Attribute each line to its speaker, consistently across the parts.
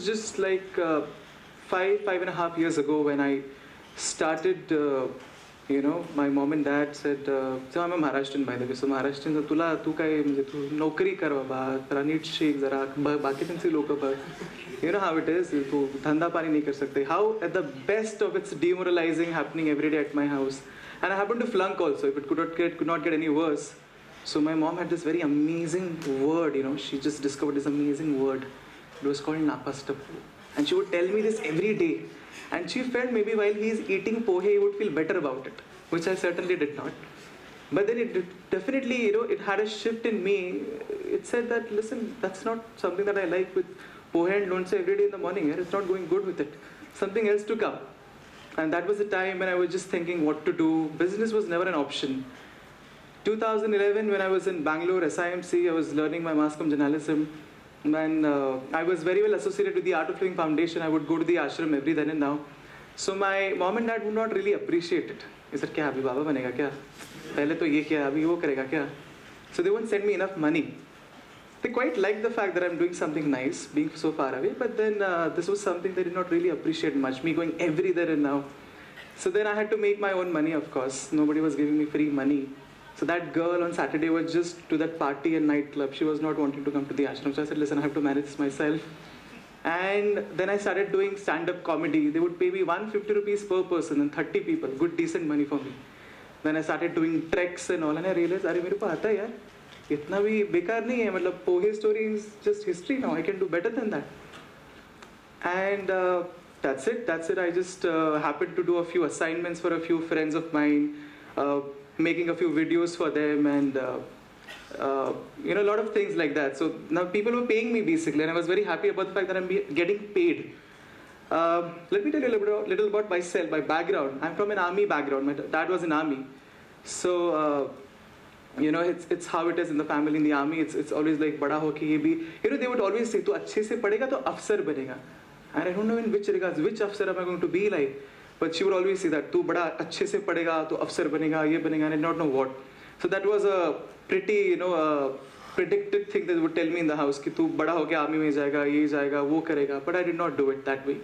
Speaker 1: was just like 5.5 years ago when I started, my mom and dad said, so I'm a Maharashtrian by the way, so Maharashtrian, tu kai, tu naukari kar baba, tera neat shik zara, baki tansi loka bhag. You know how it is, tu dhanda pani nahi kar sakte. How at the best of its demoralizing happening every day at my house. And I happened to flunk also, if it could not get any worse. So my mom had this very amazing word, she just discovered this amazing word. It was called napastapu. And she would tell me this every day. And she felt maybe while he's eating pohe, he would feel better about it, which I certainly did not. But then it definitely, it had a shift in me. It said that, listen, that's not something that I like with pohe and lonse every day in the morning. It's not going good with it. Something else to come. And that was the time when I was just thinking what to do. Business was never an option. 2011, when I was in Bangalore, SIMC, I was learning my mass comm journalism. And I was very well associated with the Art of Living Foundation. I would go to the ashram every then and now. So my mom and dad would not really appreciate it. They said, kya, abhi baba banega kya? Pehle to ye kiya, abhi wo karega kya? So they wouldn't send me enough money. They quite liked the fact that I'm doing something nice, being so far away, but then this was something they did not really appreciate much, me going every there and now. So then I had to make my own money, of course. Nobody was giving me free money. So that girl on Saturday was just to that party and nightclub. She was not wanting to come to the ashram. So I said, listen, I have to manage this myself. And then I started doing stand-up comedy. They would pay me 150 rupees per person and 30 people. Good, decent money for me. Then I started doing treks and all. And I realized, अरे मेरे को आता है यार. इतना भी बेकार नहीं है. मतलब pohe story is just history now. I can do better than that. And that's it. I just happened to do a few assignments for a few friends of mine. Making a few videos for them and a lot of things like that. So now people were paying me basically, and I was very happy about the fact that I'm getting paid. Let me tell you a little about myself, my background. I'm from an army background. My dad was in army. So, it's how it is in the family, in the army. It's always like, bada ho ke ye bhi. They would always say, tu achhe se padega to afsar banega. And I don't know in which regards, which afsar am I going to be like. But she would always say that, tu bada अच्छे से पढ़ेगा, तो अफसर बनेगा, ये बनेगा, and I did not know what. So that was a pretty, predicted thing that they would tell me in the house, कि तू बड़ा होके आर्मी में जाएगा, ये जाएगा, वो करेगा. But I did not do it that way.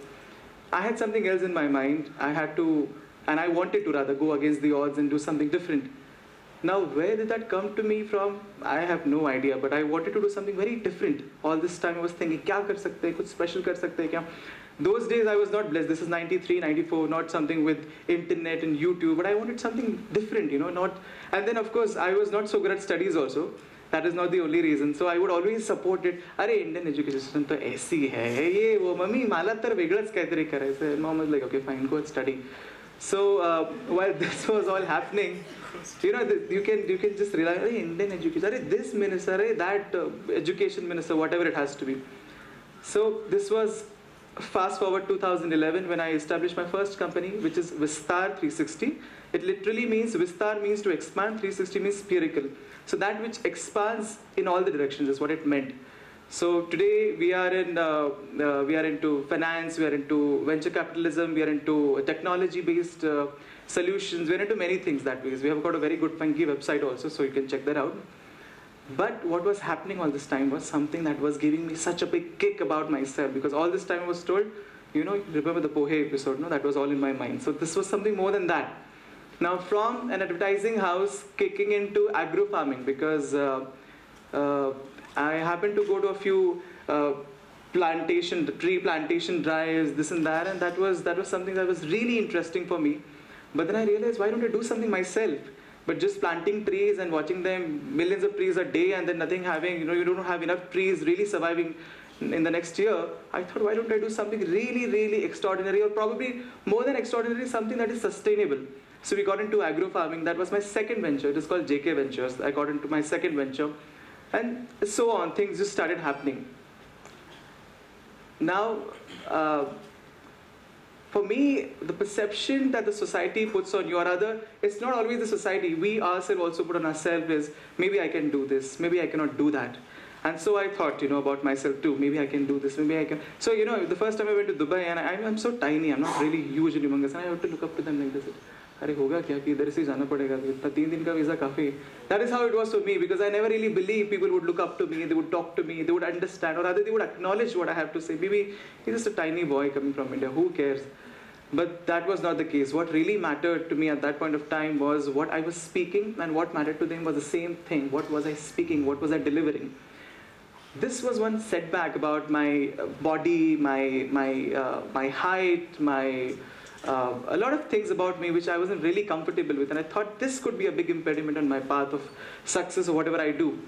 Speaker 1: I had something else in my mind. I wanted to rather go against the odds and do something different. Now, where did that come to me from? I have no idea, but I wanted to do something very different. All this time I was thinking, क्या कर सकते हैं, कुछ special कर सकते हैं क्या? Those days I was not blessed. This is 93, 94, not something with internet and YouTube, but I wanted something different, And then of course I was not so good at studies also. That is not the only reason. So I would always support it. अरे Indian education system तो ऐसी है, ये वो mummy मला तर वेगळंच काहीतरी करायचं. Mom was like, okay, fine, go and study. So while this was all happening, you can just realize, Indian education, this minister, that education minister, whatever it has to be. So this was fast forward 2011 when I established my first company, which is Vistar 360. It literally means, Vistar means to expand, 360 means spherical. So that which expands in all the directions is what it meant. So today we are into finance, we are into venture capitalism, we are into technology-based solutions, we are into many things that way. We have got a very good funky website also, so you can check that out. But what was happening all this time was something that was giving me such a big kick about myself, because all this time I was told, remember the Pohe episode, no? That was all in my mind. So this was something more than that. Now from an advertising house kicking into agro farming, because I happened to go to a few tree plantation drives, this and that was something that was really interesting for me. But then I realized, why don't I do something myself? But just planting trees and watching them, millions of trees a day, and then nothing having, you don't have enough trees really surviving in the next year. I thought, why don't I do something really, really extraordinary, or probably more than extraordinary, something that is sustainable. So we got into agro farming. That was my second venture. It is called JK Ventures. I got into my second venture. And so on, things just started happening. Now, for me, the perception that the society puts on you, or rather, it's not always the society. We ourselves also put on ourselves is, maybe I can do this, maybe I cannot do that. And so I thought, about myself too. Maybe I can do this, maybe I can. So, the first time I went to Dubai, and I'm so tiny, I'm not really huge and humongous, and I have to look up to them like this. अरे होगा क्या कि इधर से जाना पड़ेगा, तो इतना 3 दिन का वीज़ा काफ़ी. That is how it was for me, because I never really believed people would look up to me, they would talk to me, they would understand, or rather they would acknowledge what I have to say. Maybe he's just a tiny boy coming from India, who cares? But that was not the case. What really mattered to me at that point of time was what I was speaking, and what mattered to them was the same thing. What was I speaking? What was I delivering? This was one setback about my body, my height, a lot of things about me which I wasn't really comfortable with, and I thought this could be a big impediment on my path of success or whatever I do.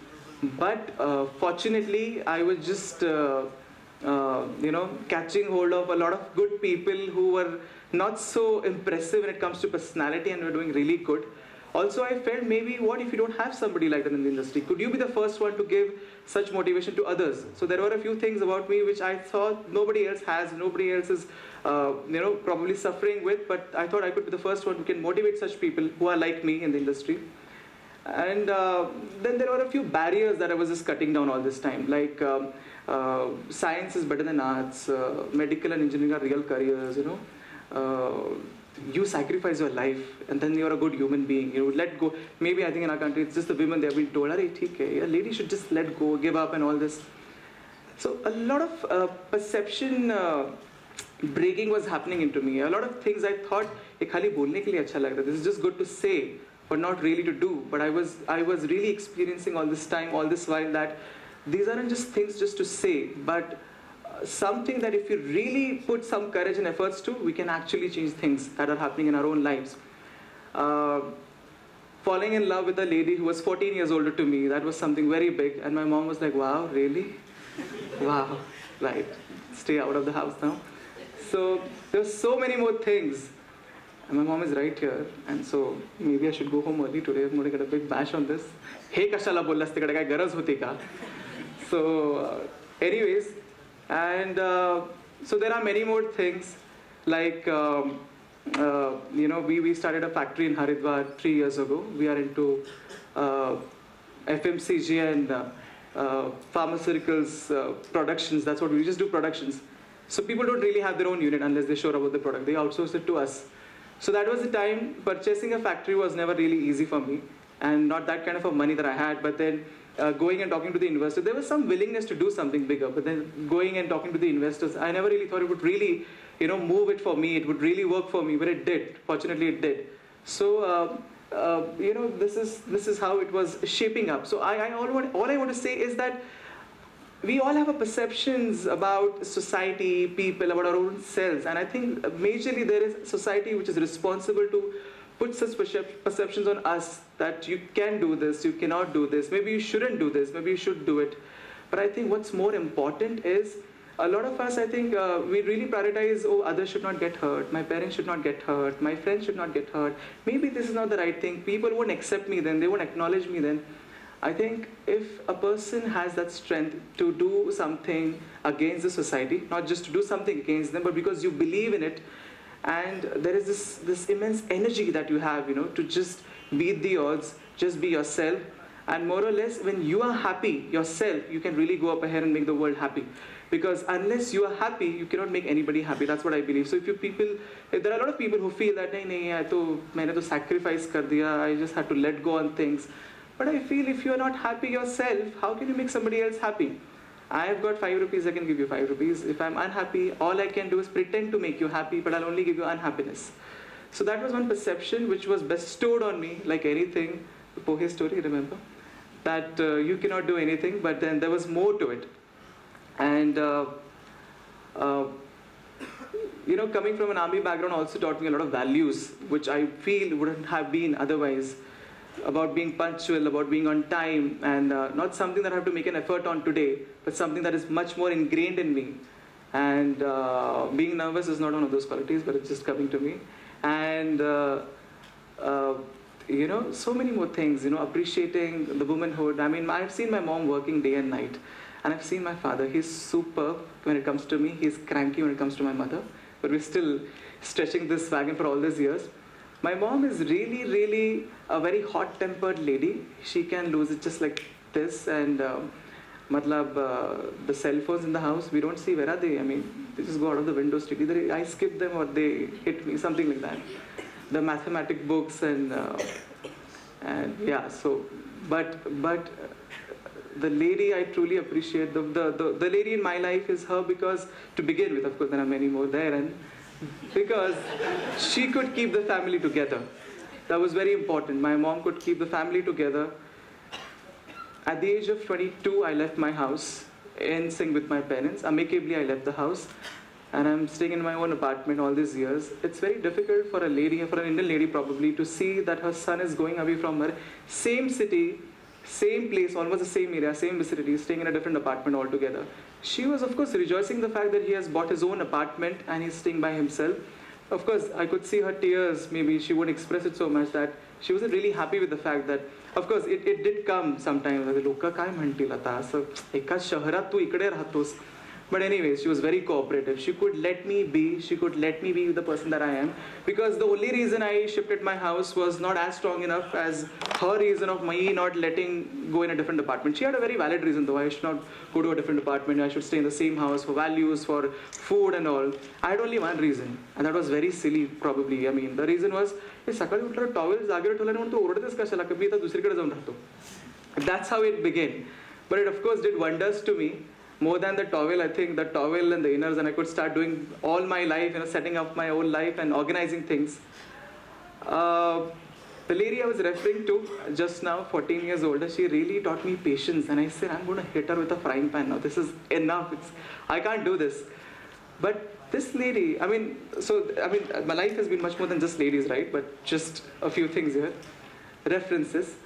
Speaker 1: But fortunately, I was just catching hold of a lot of good people who were not so impressive when it comes to personality and were doing really good. Also, I felt maybe what if you don't have somebody like that in the industry? Could you be the first one to give such motivation to others? So there were a few things about me which I thought nobody else has, nobody else is probably suffering with, but I thought I could be the first one who can motivate such people who are like me in the industry. And then there were a few barriers that I was just cutting down all this time, like science is better than arts, medical and engineering are real careers, you sacrifice your life and then you're a good human being, let go. Maybe I think in our country it's just the women, they've been told, a lady should just let go, give up and all this. So a lot of perception breaking was happening into me. A lot of things I thought, khali bolne ke liye acha lag raha hai, this is just good to say but not really to do. But I was really experiencing all this time, all this while, that these aren't just things just to say, but something that if you really put some courage and efforts to, we can actually change things that are happening in our own lives. Falling in love with a lady who was 14 years older to me, that was something very big, and my mom was like, wow, really? Wow, right, stay out of the house now. So there's so many more things, and my mom is right here, and so maybe I should go home early today. I'm going to get a big bash on this. Hey, kashala bollas tikade kai garaz hoti ka? So anyways, and so there are many more things, like we started a factory in Haridwar 3 years ago. We are into FMCG and pharmaceuticals productions. That's what we just do, productions. So people don't really have their own unit unless they're sure about the product. They outsource it to us. So that was the time. Purchasing a factory was never really easy for me, and not that kind of a money that I had. But then going and talking to the investors, there was some willingness to do something bigger. But then going and talking to the investors, I never really thought it would really, move it for me. It would really work for me, but it did. Fortunately, it did. So this is how it was shaping up. So all I want to say is that we all have a perceptions about society, people, about our own selves. And I think majorly there is society which is responsible to put such perceptions on us that you can do this, you cannot do this, maybe you shouldn't do this, maybe you should do it. But I think what's more important is, a lot of us, I think, we really prioritize, others should not get hurt, my parents should not get hurt, my friends should not get hurt, maybe this is not the right thing, people won't accept me then, they won't acknowledge me then. I think if a person has that strength to do something against the society, not just to do something against them, but because you believe in it, and there is this immense energy that you have, to just beat the odds, just be yourself, and more or less, when you are happy yourself, you can really go up ahead and make the world happy. Because unless you are happy, you cannot make anybody happy. That's what I believe. So if there are a lot of people who feel that, maine to sacrifice kar diya, I just had to let go on things. But I feel if you are not happy yourself, how can you make somebody else happy? I have got 5 rupees, I can give you 5 rupees. If I'm unhappy, all I can do is pretend to make you happy, but I'll only give you unhappiness. So that was one perception which was bestowed on me, like anything, the Pohe story, remember? That you cannot do anything, but then there was more to it. And coming from an army background also taught me a lot of values, which I feel wouldn't have been otherwise. About being punctual, about being on time, and not something that I have to make an effort on today, but something that is much more ingrained in me. And being nervous is not one of those qualities, but it's just coming to me. And so many more things, appreciating the womanhood. I mean, I've seen my mom working day and night, and I've seen my father. He's superb when it comes to me. He's cranky when it comes to my mother, but we're still stretching this wagon for all these years. My mom is really, really a very hot-tempered lady. She can lose it just like this, and the cell phones in the house, we don't see where are they. I mean, they just go out of the window straight. Either I skip them or they hit me, something like that. the mathematic books and yeah. So, but the lady I truly appreciate, the lady in my life is her because, to begin with, of course, there are many more there, and because she could keep the family together. That was very important. My mom could keep the family together. At the age of 22, I left my house in sync with my parents. Amicably, I left the house. And I'm staying in my own apartment all these years. It's very difficult for a lady, for an Indian lady probably, to see that her son is going away from her. Same city, same place, almost the same area, same vicinity, staying in a different apartment altogether. She was, of course, rejoicing the fact that he has bought his own apartment and he's staying by himself. Of course, I could see her tears. Maybe she wouldn't express it so much that she wasn't really happy with the fact that, of course, it did come sometimes. लोक काय म्हणतील आता असं एकाच शहरात तू इकडे राहतोस. But anyways, she was very cooperative. She could let me be the person that I am. Because the only reason I shifted my house was not as strong enough as her reason of me not letting go in a different apartment. She had a very valid reason though. I should not go to a different apartment. I should stay in the same house for values, for food and all. I had only one reason. And that was very silly probably. I mean, the reason was, सकाळी उठल्यावर towel जागेवर ठेवल्याने म्हणून तू ओरडतेस कशाला की मी आता दुसरीकडे जाऊन राहतो. That's how it began. But it of course did wonders to me. More than the towel, I think the towel and the inners, and I could start doing all my life, setting up my own life and organizing things. The lady I was referring to just now, 14 years older, she really taught me patience. And I said, I'm going to hit her with a frying pan now. This is enough. I can't do this. But this lady, my life has been much more than just ladies, right? But just a few things here. References.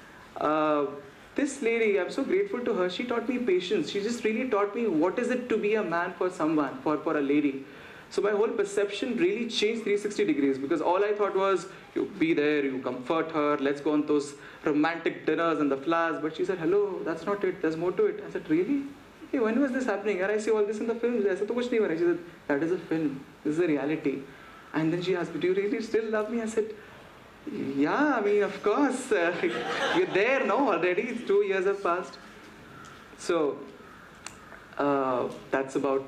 Speaker 1: This lady, I'm so grateful to her. She taught me patience. She just really taught me what is it to be a man for someone, for a lady. So my whole perception really changed 360 degrees because all I thought was, you be there, you comfort her, let's go on those romantic dinners and the flowers. But she said, hello, that's not it, there's more to it. I said, really? Hey, when was this happening? And I see all this in the films. I said, to kuch nahi ho raha. She said, that is a film. This is a reality. And then she asked me, do you really still love me? I said, yeah, I mean, of course. You're there now already. 2 years have passed. So, that's about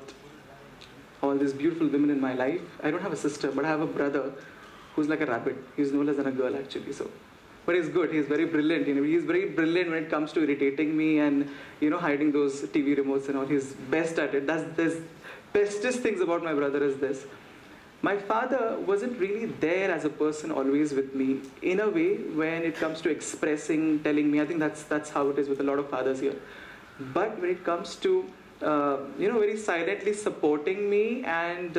Speaker 1: all these beautiful women in my life. I don't have a sister, but I have a brother who's like a rabbit. He's no less than a girl, actually. So, but he's good. He's very brilliant. He's very brilliant when it comes to irritating me and, hiding those TV remotes and all. He's best at it. That's the bestest things about my brother is this. My father wasn't really there as a person always with me in a way when it comes to expressing, telling me. I think that's how it is with a lot of fathers here. But when it comes to, very silently supporting me and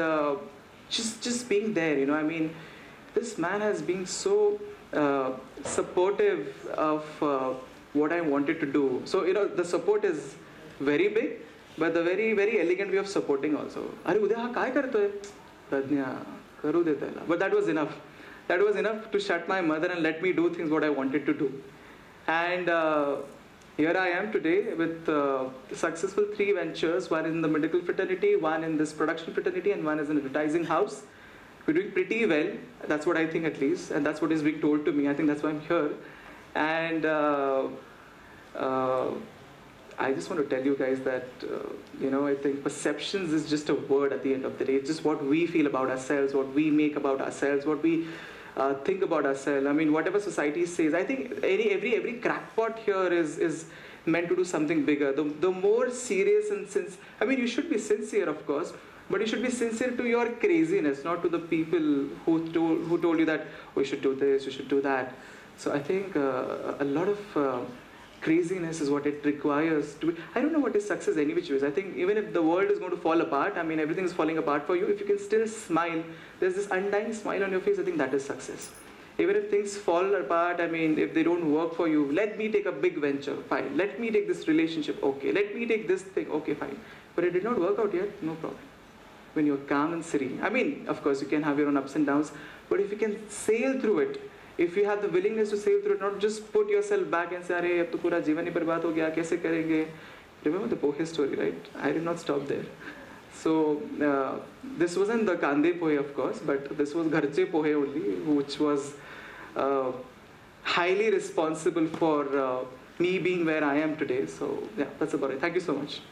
Speaker 1: just being there, I mean, this man has been so supportive of what I wanted to do. So, the support is very big, but the very, very elegant way of supporting also. Are udya ha kai kartoy? But that was enough. That was enough to shut my mother and let me do things what I wanted to do. And here I am today with successful 3 ventures. One in the medical fraternity, one in this production fraternity, and one is an advertising house. We're doing pretty well. That's what I think at least. And that's what is being told to me. I think that's why I'm here. And I just want to tell you guys that, I think perceptions is just a word at the end of the day. It's just what we feel about ourselves, what we make about ourselves, what we think about ourselves. I mean, whatever society says, I think every crackpot here is meant to do something bigger. The more serious and you should be sincere, of course, but you should be sincere to your craziness, not to the people who told you that, oh, you should do this, you should do that. So I think a lot of craziness is what it requires to be. I don't know what is success any which ways. I think even if the world is going to fall apart, I mean everything is falling apart for you, if you can still smile, there's this undying smile on your face, I think that is success. Even if things fall apart, I mean if they don't work for you, let me take a big venture, fine. Let me take this relationship, okay. Let me take this thing, okay, fine. But it did not work out yet, no problem. When you're calm and serene. I mean, of course you can have your own ups and downs, but if you can sail through it, if you have the willingness to sail through it, not just put yourself back and say, "Arey, ab to pura jeevan hi barbaad ho gaya, kaise karenge?" Remember the pohe story, right? I did not stop there. So this wasn't the kande pohe, of course, but this was gharche pohe only, which was highly responsible for me being where I am today. So yeah, that's about it. Thank you so much.